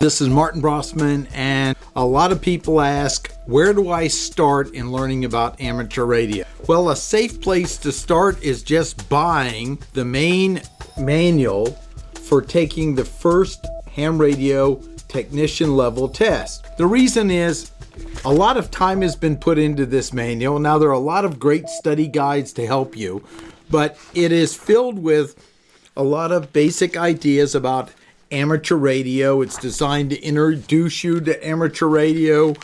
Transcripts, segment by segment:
This is Martin Brossman, and a lot of people ask, where do I start in learning about amateur radio? Well, a safe place to start is just buying the main manual for taking the first ham radio technician level test. The reason is a lot of time has been put into this manual. Now, there are a lot of great study guides to help you, but it is filled with a lot of basic ideas about amateur radio. It's designed to introduce you to amateur radio,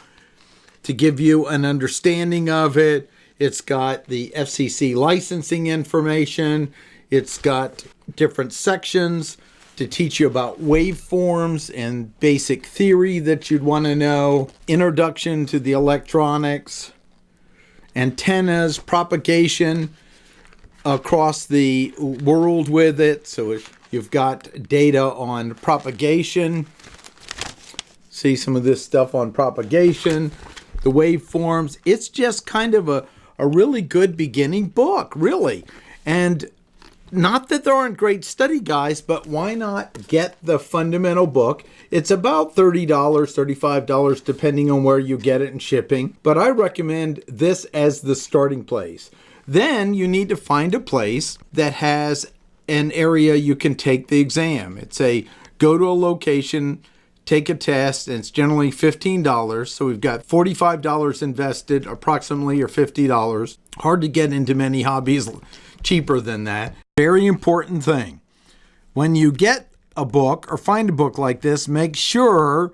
to give you an understanding of it. It's got the FCC licensing information. It's got different sections to teach you about waveforms and basic theory that you'd want to know. Introduction to the electronics, antennas, propagation across the world with it. So you've got data on propagation. See some of this stuff on propagation, the waveforms. It's just kind of a really good beginning book, really. And not that there aren't great study guides, but why not get the fundamental book? It's about $30, $35, depending on where you get it and shipping. But I recommend this as the starting place. Then you need to find a place that has an area you can take the exam. It's go to a location, take a test, and it's generally $15. So we've got $45 invested approximately, or $50. Hard to get into many hobbies cheaper than that. Very important thing. When you get a book or find a book like this, make sure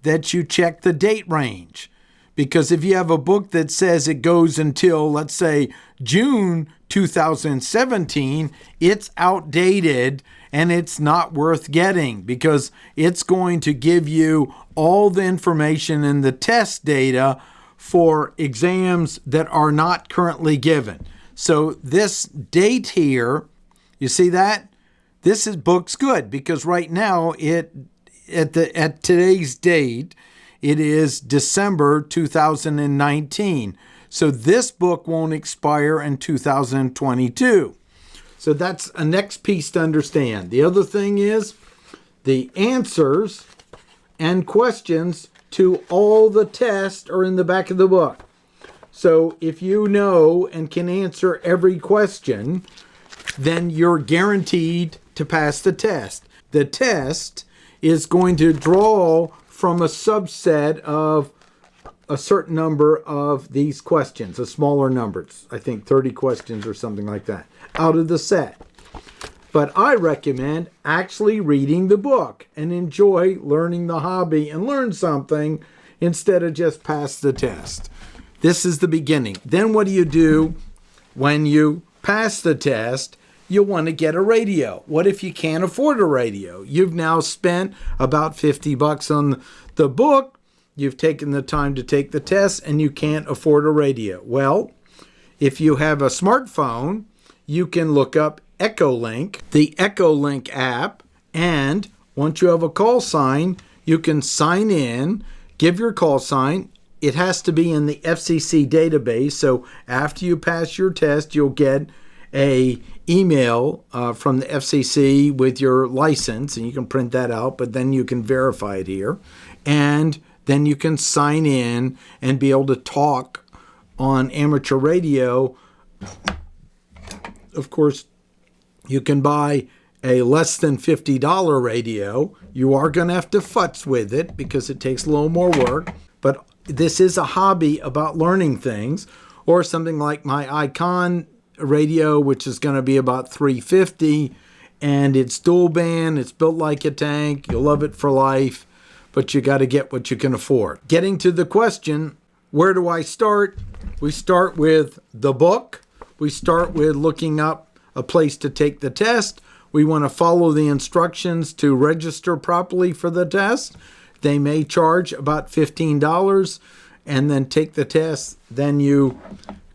that you check the date range. Because if you have a book that says it goes until, let's say, June 2017, it's outdated and it's not worth getting, because it's going to give you all the information in the test data for exams that are not currently given. So this date here, you see that? This book's good because right now at today's date, it is December 2019. So this book won't expire in 2022. So that's a next piece to understand. The other thing is the answers and questions to all the tests are in the back of the book. So if you know and can answer every question, then you're guaranteed to pass the test. The test is going to draw from a subset of a certain number of these questions, a smaller number, I think 30 questions or something like that, out of the set. But I recommend actually reading the book and enjoy learning the hobby and learn something instead of just pass the test. This is the beginning. Then what do you do when you pass the test? You'll want to get a radio. What if you can't afford a radio? You've now spent about $50 on the book. You've taken the time to take the test and you can't afford a radio. Well, if you have a smartphone, you can look up EchoLink, the EchoLink app, and once you have a call sign, you can sign in, give your call sign. It has to be in the FCC database, so after you pass your test, you'll get a email from the FCC with your license, and you can print that out, but then you can verify it here. And then you can sign in and be able to talk on amateur radio. Of course, you can buy a less than $50 radio. You are going to have to futz with it because it takes a little more work, but this is a hobby about learning things. Or something like my Icon radio, which is going to be about $350, and it's dual band, it's built like a tank, you'll love it for life, but you got to get what you can afford. Getting to the question, where do I start? We start with the book. We start with looking up a place to take the test. We want to follow the instructions to register properly for the test. They may charge about $15 and then take the test. Then you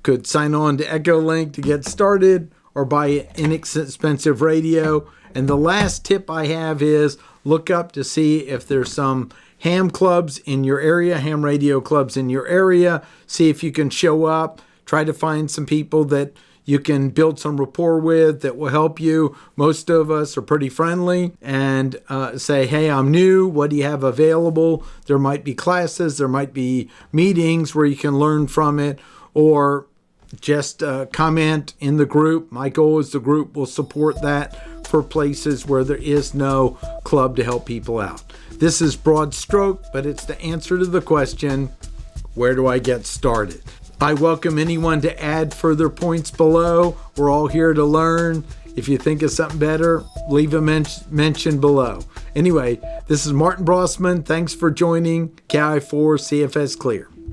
could sign on to EchoLink to get started or buy an inexpensive radio. And the last tip I have is look up to see if there's some ham clubs in your area, ham radio clubs in your area. See if you can show up. Try to find some people that you can build some rapport with that will help you. Most of us are pretty friendly, and say, hey, I'm new. What do you have available? There might be classes, there might be meetings where you can learn from it, or just comment in the group. My goal is the group will support that for places where there is no club to help people out. This is broad stroke, but it's the answer to the question, where do I get started? I welcome anyone to add further points below. We're all here to learn. If you think of something better, leave a mention below. Anyway, this is Martin Brossman. Thanks for joining KI4 CFS Clear.